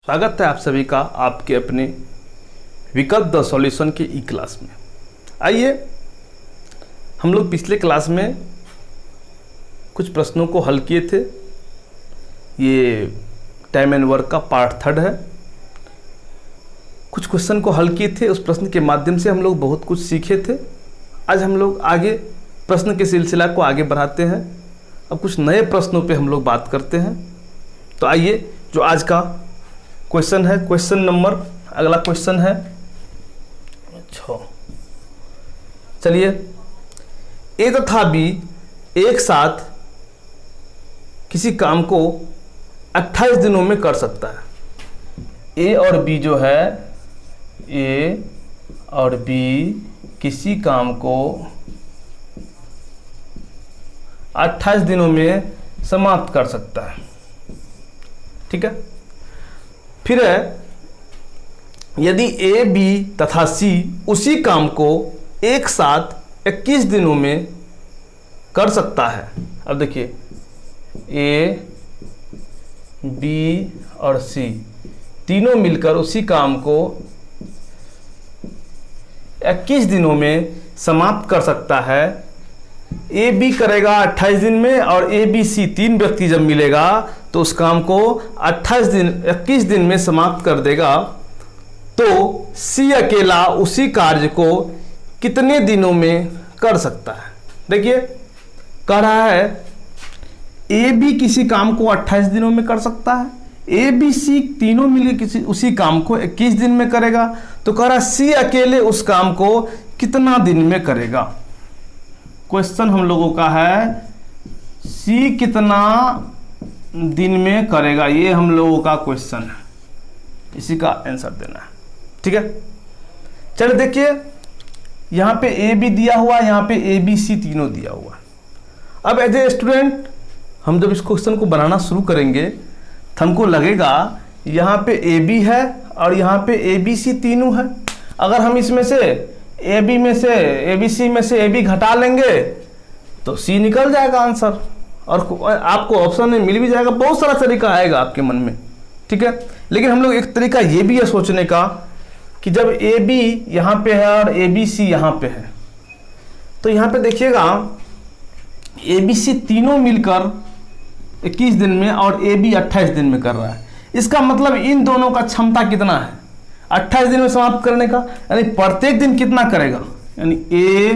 स्वागत है आप सभी का आपके अपने विकल्प द सॉल्यूशन के ई क्लास में। आइए हम लोग पिछले क्लास में कुछ प्रश्नों को हल किए थे। ये टाइम एंड वर्क का पार्ट 3 है। कुछ क्वेश्चन को हल किए थे, उस प्रश्न के माध्यम से हम लोग बहुत कुछ सीखे थे। आज हम लोग आगे प्रश्न के सिलसिला को आगे बढ़ाते हैं। अब कुछ नए प्रश्नों पे हम लोग बात करते हैं। तो आइए जो आज का क्वेश्चन है, क्वेश्चन नंबर, अगला क्वेश्चन है 6। चलिए, ए तथा बी एक साथ किसी काम को 28 दिनों में कर सकता है। ए और बी जो है, ए और बी किसी काम को 28 दिनों में समाप्त कर सकता है। ठीक है। फिर है, यदि ए बी तथा सी उसी काम को एक साथ 21 दिनों में कर सकता है। अब देखिए, ए बी और सी तीनों मिलकर उसी काम को 21 दिनों में समाप्त कर सकता है। ए बी करेगा 28 दिन में, और ए बी सी तीन व्यक्ति जब मिलेगा तो उस काम को 21 दिन में समाप्त कर देगा। तो सी अकेला उसी कार्य को कितने दिनों में कर सकता है? देखिए, कह रहा है ए बी किसी काम को 28 दिनों में कर सकता है, ए बी सी तीनों मिलकर उसी काम को 21 दिन में करेगा। तो कह रहा है सी अकेले उस काम को कितना दिन में करेगा। क्वेश्चन हम लोगों का है सी कितना दिन में करेगा, ये हम लोगों का क्वेश्चन है। इसी का आंसर देना है। ठीक है। चलिए देखिए, यहाँ पे ए बी दिया हुआ है, यहाँ पे ए बी सी तीनों दिया हुआ है। अब एज ए स्टूडेंट हम जब इस क्वेश्चन को बनाना शुरू करेंगे तो हमको लगेगा यहाँ पे ए बी है और यहाँ पे ए बी सी तीनों है। अगर हम इसमें से ए बी में से ए बी सी में से ए बी घटा लेंगे तो सी निकल जाएगा आंसर, और आपको ऑप्शन में मिल भी जाएगा। बहुत सारा तरीका आएगा आपके मन में। ठीक है। लेकिन हम लोग एक तरीका ये भी है सोचने का कि जब ए बी यहाँ पे है और ए बी सी यहाँ पे है, तो यहाँ पे देखिएगा ए बी सी तीनों मिलकर 21 दिन में और ए बी 28 दिन में कर रहा है। इसका मतलब इन दोनों का क्षमता कितना है 28 दिन में समाप्त करने का, यानी प्रत्येक दिन कितना करेगा, यानी ए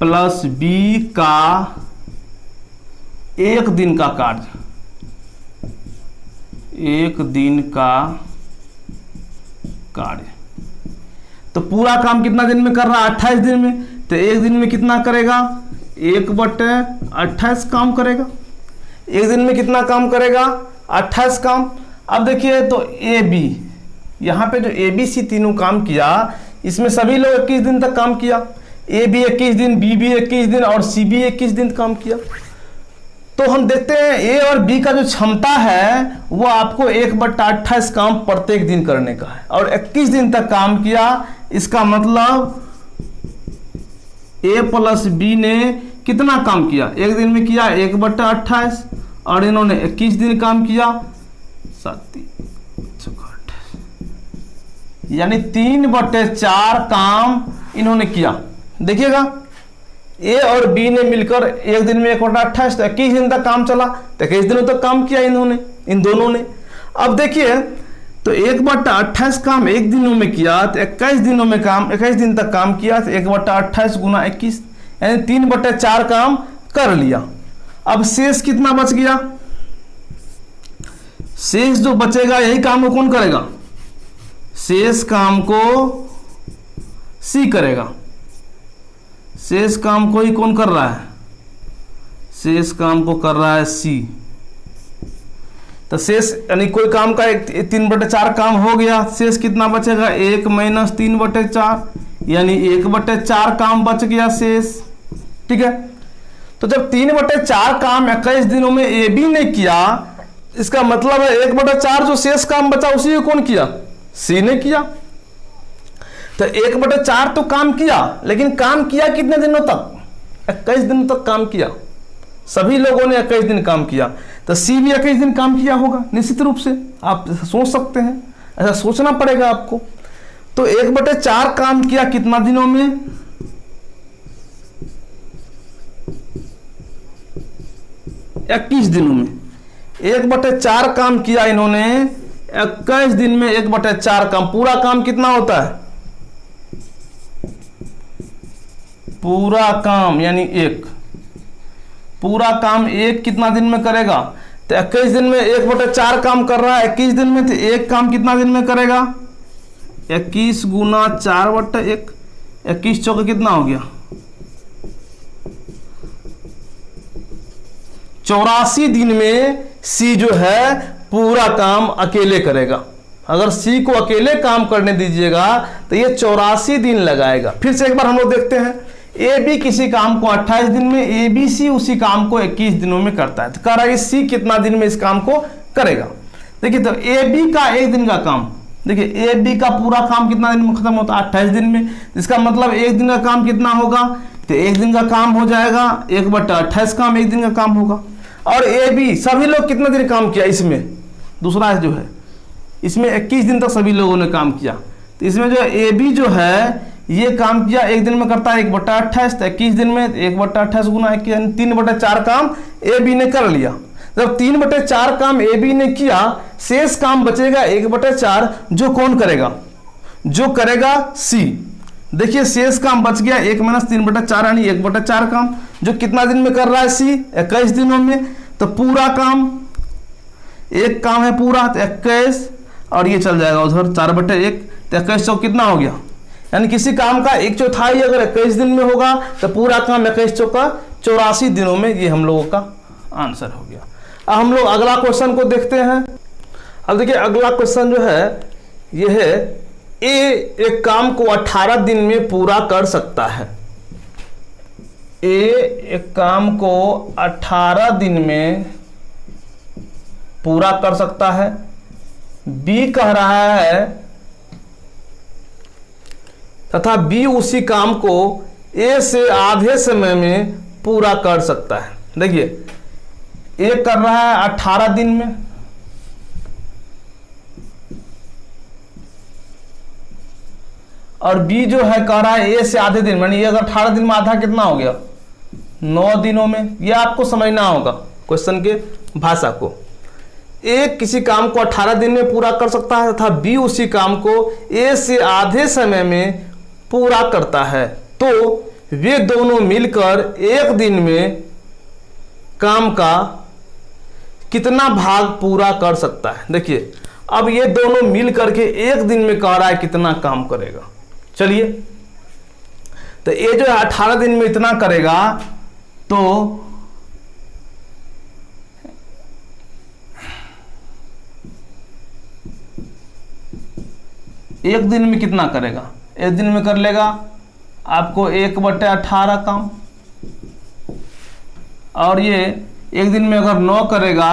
प्लस बी का एक दिन का कार्य, एक दिन का कार्य। तो पूरा काम कितना दिन में कर रहा है 28 दिन में, तो एक दिन में कितना करेगा 1/28 काम करेगा। एक दिन में कितना काम करेगा 28 काम। अब देखिए, तो ए बी यहाँ पे जो ए बी सी तीनों काम किया, इसमें सभी लोग 21 दिन तक काम किया। ए बी 21 दिन, बी भी 21 दिन और सी भी 21 दिन काम किया। तो हम देखते हैं ए और बी का जो क्षमता है वो आपको 1/28 काम प्रत्येक दिन करने का है, और 21 दिन तक काम किया। इसका मतलब ए प्लस बी ने कितना काम किया, एक दिन में किया 1/28, और इन्होंने 21 दिन काम किया, 7 यानी 3/4 काम इन्होंने किया। देखिएगा, ए और बी ने मिलकर एक दिन में 1/28, 21 दिन तक काम चला, तो 21 दिनों तक काम किया इन्होंने, इन दोनों ने। अब देखिए, तो 1/28 काम एक दिनों में किया, तो 21 दिनों में काम 21 दिन तक काम किया, तो 1/28 गुना 21 यानी 3/4 काम कर लिया। अब शेष कितना बच गया, शेष जो बचेगा यही काम को कौन करेगा, शेष काम को सी करेगा। शेष काम को ही कौन कर रहा है, शेष काम को कर रहा है सी। तो शेष यानी कोई काम का 3/4 काम हो गया, शेष कितना बचेगा 1 - 3/4 यानी 1/4 काम बच गया शेष। ठीक है। तो जब 3/4 काम 21 दिनों में ए बी ने किया, इसका मतलब है 1/4 जो शेष काम बचा उसी को कौन किया, सी ने किया। तो 1/4 तो काम किया, लेकिन काम किया कितने दिनों तक, 21 दिनों तक काम किया। सभी लोगों ने 21 दिन काम किया, तो सी भी 21 दिन काम किया होगा निश्चित रूप से। आप सोच सकते हैं, ऐसा सोचना पड़ेगा आपको। तो 1/4 काम किया कितना दिनों में? 21 दिनों में। 1/4 काम किया इन्होंने 21 दिन में। 1/4 काम, पूरा काम कितना होता है? पूरा काम यानी 1, पूरा काम 1 कितना दिन में करेगा? तो 21 दिन में 1/4 काम कर रहा है 21 दिन में, तो 1 काम कितना दिन में करेगा? 21 गुना 4/1, 21 चौके कितना हो गया? 84 दिन में सी जो है पूरा काम अकेले करेगा। अगर सी को अकेले काम करने दीजिएगा तो ये 84 दिन लगाएगा। फिर से एक बार हम लोग देखते हैं, ए बी किसी काम को 28 दिन में, ए बी सी उसी काम को 21 दिनों में करता है। तो कह रहा है सी कितना दिन में इस काम को करेगा। देखिए तो ए बी का 1 दिन का काम, देखिए ए बी का पूरा काम कितना दिन में खत्म होता है? 28 दिन में। इसका मतलब 1 दिन का काम कितना होगा? तो 1 दिन का काम हो जाएगा 1/28 काम 1 दिन का काम होगा। और ए बी सभी लोग कितना दिन काम किया इसमें? दूसरा जो है इसमें 21 दिन तक सभी लोगों ने काम किया। तो इसमें जो ए बी जो है ये काम किया 1 दिन में करता है 1/28, तो 21 दिन में 1/28 गुना 21 यानी 3/4 काम ए बी ने कर लिया। जब 3/4 काम ए बी ने किया, शेष काम बचेगा 1/4 जो कौन करेगा? जो करेगा सी। देखिए शेष काम बच गया 1 - 3/4 यानी 1/4 काम जो कितना दिन में कर रहा है सी? 21 दिनों में। तो पूरा काम, एक काम है पूरा तो 21 और ये चल जाएगा उधर 4/1, तो 21 चौक कितना हो गया? यानी किसी काम का 1/4 अगर 21 दिन में होगा तो पूरा काम 21 चौका 84 दिनों में। ये हम लोगों का आंसर हो गया। अब हम लोग अगला क्वेश्चन को देखते हैं। अब देखिए अगला क्वेश्चन जो है ये है, ए एक काम को 18 दिन में पूरा कर सकता है। ए एक काम को 18 दिन में पूरा कर सकता है। बी कह रहा है तथा बी उसी काम को ए से आधे समय में पूरा कर सकता है। देखिए ए कर रहा है 18 दिन में, और बी जो है कह रहा है ए से आधे दिन, यानी ये अगर 18 दिन में आधा कितना हो गया? 9 दिनों में। ये आपको समझना होगा क्वेश्चन के भाषा को। ए किसी काम को 18 दिन में पूरा कर सकता है तथा बी उसी काम को ए से आधे समय में पूरा करता है, तो वे दोनों मिलकर एक दिन में काम का कितना भाग पूरा कर सकता है। देखिए अब ये दोनों मिल करके एक दिन में कह रहा है कितना काम करेगा। चलिए तो ये जो है 18 दिन में इतना करेगा, तो एक दिन में कितना करेगा? एक दिन में कर लेगा आपको 1/18 काम, और ये एक दिन में अगर 9 करेगा,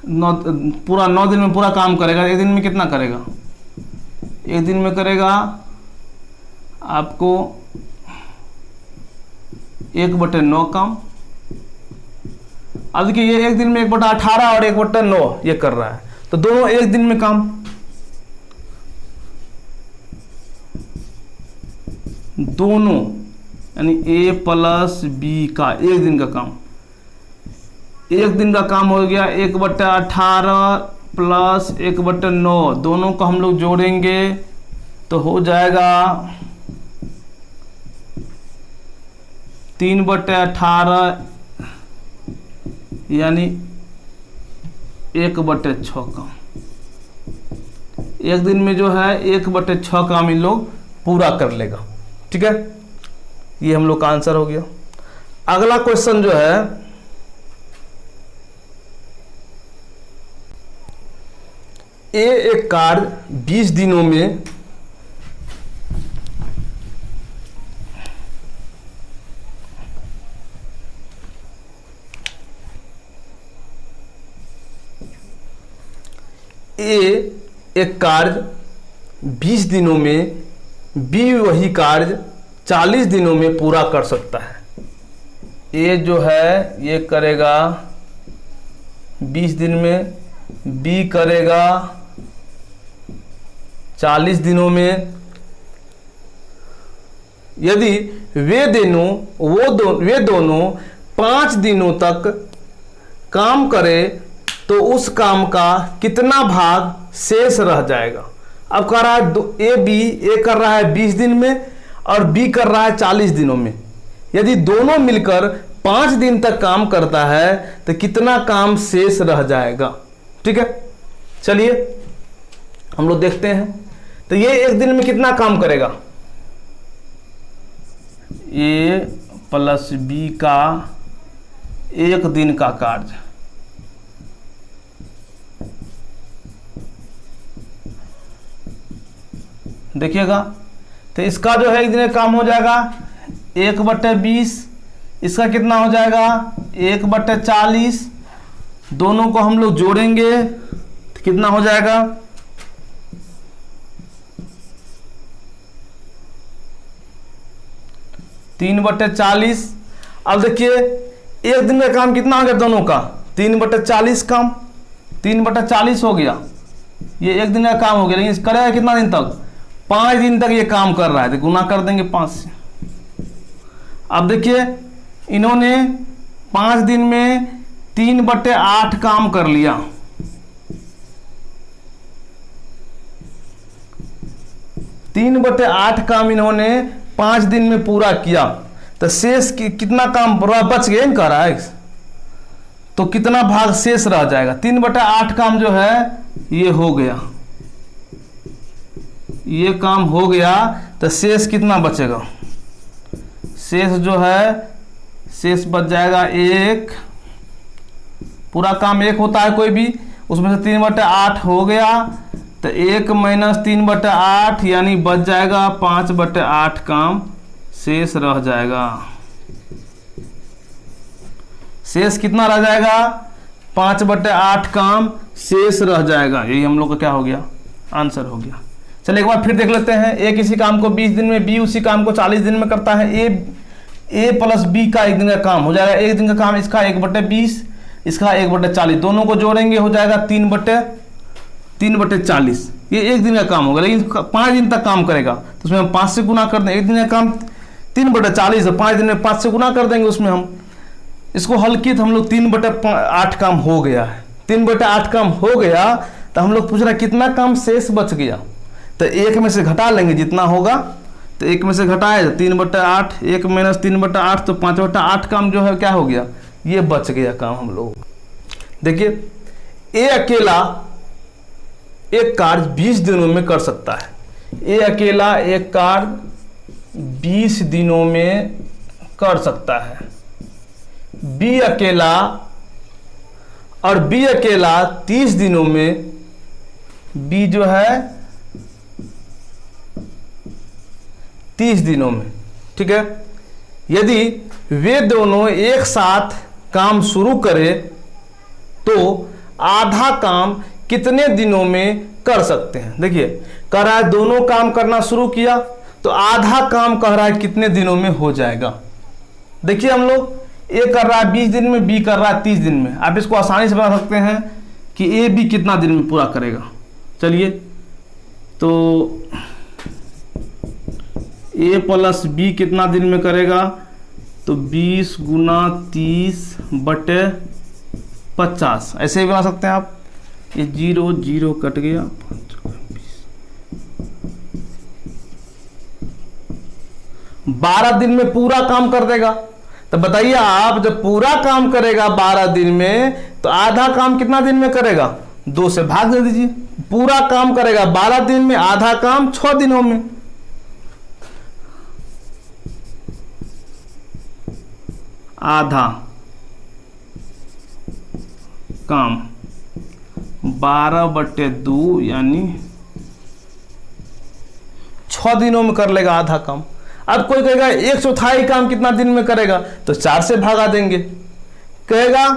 9 दिन में पूरा काम करेगा, एक दिन में कितना करेगा? एक दिन में करेगा आपको 1/9 काम। अब देखिए ये एक दिन में 1/18 और 1/9 ये कर रहा है, तो दोनों एक दिन में काम। दोनों यानी ए प्लस बी का एक दिन का काम, एक दिन का काम हो गया 1/18 प्लस 1/9, दोनों को हम लोग जोड़ेंगे तो हो जाएगा 3/18 यानी 1/6 काम। एक दिन में जो है 1/6 काम इन लोग पूरा कर लेगा। ठीक है, ये हम लोग का आंसर हो गया। अगला क्वेश्चन जो है ए एक कार्य 20 दिनों में एक कार्य 20 दिनों में बी वही कार्य 40 दिनों में पूरा कर सकता है। ए जो है ये करेगा 20 दिन में, बी करेगा 40 दिनों में। यदि वे दोनों 5 दिनों तक काम करे तो उस काम का कितना भाग शेष रह जाएगा। अब कह रहा है ए कर रहा है 20 दिन में और बी कर रहा है 40 दिनों में। यदि दोनों मिलकर 5 दिन तक काम करता है तो कितना काम शेष रह जाएगा। ठीक है, चलिए हम लोग देखते हैं। तो ये एक दिन में कितना काम करेगा, ए प्लस बी का एक दिन का कार्य। देखिएगा, तो इसका जो है एक दिन का काम हो जाएगा 1/20। इसका कितना हो जाएगा 1/40। दोनों को हम लोग जोड़ेंगे तो कितना हो जाएगा 3/40। अब देखिए एक दिन का काम कितना हो गया दोनों का 3/40 काम, 3/40 हो गया। ये एक दिन का काम हो गया, लेकिन करेगा कितना दिन तक, 5 दिन तक ये काम कर रहा है। तो गुना कर देंगे 5 से। अब देखिए इन्होंने 5 दिन में 3/8 काम कर लिया। तीन बटे 8 काम इन्होंने 5 दिन में पूरा किया। तो शेष कितना काम बच गया इनका रहा है, तो कितना भाग शेष रह जाएगा। 3/8 काम जो है ये हो गया, ये काम हो गया। तो शेष कितना बचेगा, शेष जो है शेष बच जाएगा 1। पूरा काम 1 होता है कोई भी, उसमें से 3/8 हो गया। तो 1 - 3/8 यानी बच जाएगा 5/8 काम शेष रह जाएगा। शेष कितना रह जाएगा 5/8 काम शेष रह जाएगा। यही हम लोग का क्या हो गया, आंसर हो गया। चलिए एक बार फिर देख लेते हैं। ए किसी काम को 20 दिन में, बी उसी काम को 40 दिन में करता है। ए प्लस बी का एक दिन का काम हो जाएगा। एक दिन का काम इसका 1/20, इसका 1/40। दोनों को जोड़ेंगे हो जाएगा 3/40। ये एक दिन का काम होगा, लेकिन 5 दिन तक काम करेगा तो उसमें हम 5 से गुना कर देंगे। एक दिन का काम 3/40 है, 5 दिन में 5 से गुना कर देंगे। उसमें हम इसको हल किए तो हम लोग 3/8 काम हो गया है। 3/8 काम हो गया तो हम लोग पूछ रहे कितना काम शेष बच गया। तो 1 में से घटा लेंगे जितना होगा, तो 1 में से घटाए 3/8, 1 - 3/8 तो 5/8 काम जो है क्या हो गया, ये बच गया काम हम लोग। देखिए ए अकेला एक कार्य 20 दिनों में कर सकता है। ए अकेला एक कार्य 20 दिनों में कर सकता है। बी अकेला 30 दिनों में, बी जो है 30 दिनों में। ठीक है, यदि वे दोनों एक साथ काम शुरू करें तो आधा काम कितने दिनों में कर सकते हैं। देखिए कह रहा है दोनों काम करना शुरू किया तो आधा काम कह रहा है कितने दिनों में हो जाएगा। देखिए हम लोग ए कर रहा है 20 दिन में, बी कर रहा है 30 दिन में। आप इसको आसानी से बता सकते हैं कि ए बी कितना दिन में पूरा करेगा। चलिए तो ए प्लस बी कितना दिन में करेगा, तो 20 × 30/50 ऐसे ही बना सकते हैं आप। ये 0 0 कट गया, 12 दिन में पूरा काम कर देगा। तो बताइए आप जब पूरा काम करेगा 12 दिन में तो आधा काम कितना दिन में करेगा, 2 से भाग दे दीजिए। पूरा काम करेगा 12 दिन में, आधा काम 6 दिनों में। आधा काम 12/2 यानी 6 दिनों में कर लेगा आधा काम। अब कोई कहेगा 1/4 काम कितना दिन में करेगा, तो 4 से भागा देंगे। कहेगा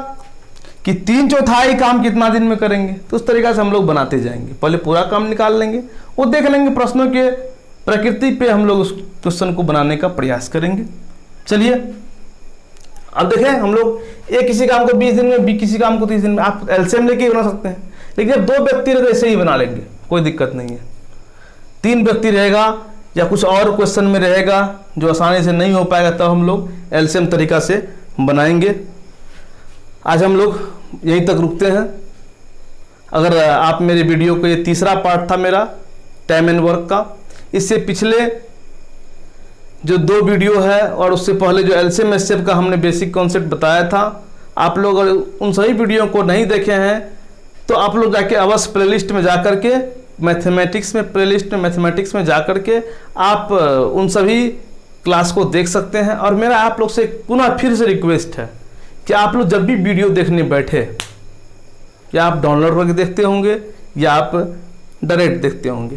कि 3/4 काम कितना दिन में करेंगे, तो उस तरीका से हम लोग बनाते जाएंगे। पहले पूरा काम निकाल लेंगे, वो देख लेंगे प्रश्नों के प्रकृति पे हम लोग उस क्वेश्चन को बनाने का प्रयास करेंगे। चलिए अब देखें हम लोग ए किसी काम को 20 दिन में, बी किसी काम को 30 दिन में, आप एलसीएम लेके बना सकते हैं। लेकिन जब 2 व्यक्ति रहे तो ऐसे ही बना लेंगे, कोई दिक्कत नहीं है। 3 व्यक्ति रहेगा या कुछ और क्वेश्चन में रहेगा जो आसानी से नहीं हो पाएगा, तब हम लोग एलसीएम तरीका से बनाएंगे। आज हम लोग यहीं तक रुकते हैं। अगर आप मेरे वीडियो को, ये तीसरा पार्ट था मेरा टाइम एंड वर्क का। इससे पिछले जो 2 वीडियो है और उससे पहले जो एलसीएम एचसीएफ का हमने बेसिक कॉन्सेप्ट बताया था, आप लोग अगर उन सभी वीडियो को नहीं देखे हैं तो आप लोग जाके अवश्य प्लेलिस्ट में जा कर के मैथमेटिक्स में, प्लेलिस्ट में मैथमेटिक्स में जा कर के आप उन सभी क्लास को देख सकते हैं। और मेरा आप लोग से पुनः फिर से रिक्वेस्ट है कि आप लोग जब भी वीडियो देखने बैठे, या आप डाउनलोड करके देखते होंगे या आप डायरेक्ट देखते होंगे,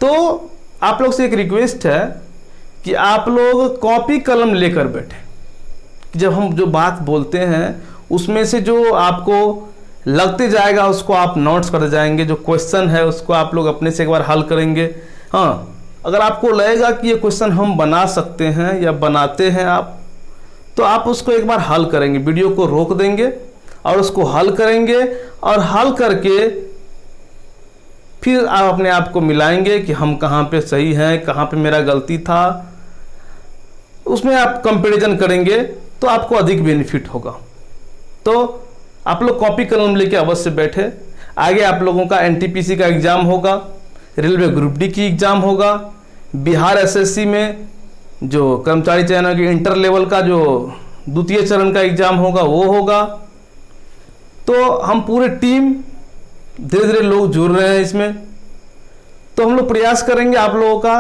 तो आप लोग से एक रिक्वेस्ट है कि आप लोग कॉपी कलम लेकर बैठे। जब हम जो बात बोलते हैं उसमें से जो आपको लगते जाएगा उसको आप नोट्स कर जाएंगे, जो क्वेश्चन है उसको आप लोग अपने से एक बार हल करेंगे। हाँ, अगर आपको लगेगा कि ये क्वेश्चन हम बना सकते हैं या बनाते हैं आप, तो आप उसको एक बार हल करेंगे, वीडियो को रोक देंगे और उसको हल करेंगे, और हल करके फिर आप अपने आप को मिलाएंगे कि हम कहाँ पे सही हैं, कहाँ पे मेरा गलती था। उसमें आप कंपैरिजन करेंगे तो आपको अधिक बेनिफिट होगा। तो आप लोग कॉपी कलम लेके अवश्य बैठे। आगे आप लोगों का एनटीपीसी का एग्ज़ाम होगा, रेलवे ग्रुप डी की एग्ज़ाम होगा, बिहार एसएससी में जो कर्मचारी चयन के इंटर लेवल का जो 2य चरण का एग्ज़ाम होगा वो होगा। तो हम पूरे टीम धीरे धीरे लोग जुड़ रहे हैं इसमें। तो हम लोग प्रयास करेंगे आप लोगों का,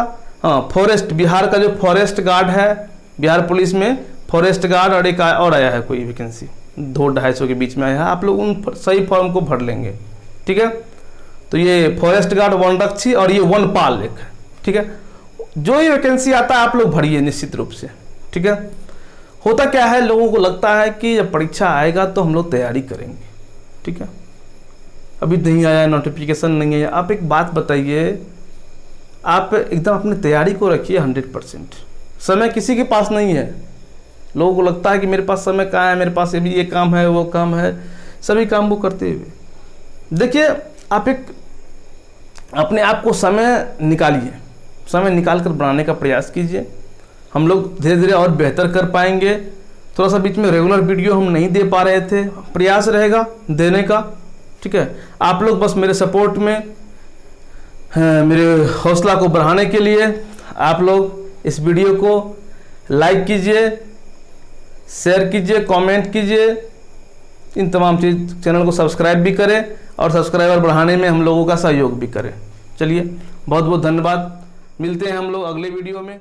हाँ, फॉरेस्ट, बिहार का जो फॉरेस्ट गार्ड है, बिहार पुलिस में फॉरेस्ट गार्ड और एक और आया है कोई वैकेंसी, 200-250 के बीच में आया है। आप लोग उन सही फॉर्म को भर लेंगे, ठीक है। तो ये फॉरेस्ट गार्ड वनरक्षी और ये वनपाल एक, ठीक है। जो ये वैकेंसी आता है आप लोग भरिए निश्चित रूप से, ठीक है। होता क्या है, लोगों को लगता है कि जब परीक्षा आएगा तो हम लोग तैयारी करेंगे, ठीक है। अभी नहीं आया, नोटिफिकेशन नहीं आया। आप एक बात बताइए, आप एकदम अपनी तैयारी को रखिए 100%। समय किसी के पास नहीं है। लोगों को लगता है कि मेरे पास समय कहाँ है, मेरे पास अभी ये काम है, वो काम है, सभी काम को करते हुए देखिए, आप एक अपने आप को समय निकालिए, समय निकाल कर बनाने का प्रयास कीजिए। हम लोग धीरे धीरे और बेहतर कर पाएंगे। थोड़ा सा बीच में रेगुलर वीडियो हम नहीं दे पा रहे थे, प्रयास रहेगा देने का, ठीक है। आप लोग बस मेरे सपोर्ट में, मेरे हौसला को बढ़ाने के लिए आप लोग इस वीडियो को लाइक कीजिए, शेयर कीजिए, कमेंट कीजिए, इन तमाम चैनल को सब्सक्राइब भी करें और सब्सक्राइबर बढ़ाने में हम लोगों का सहयोग भी करें। चलिए, बहुत बहुत धन्यवाद। मिलते हैं हम लोग अगले वीडियो में।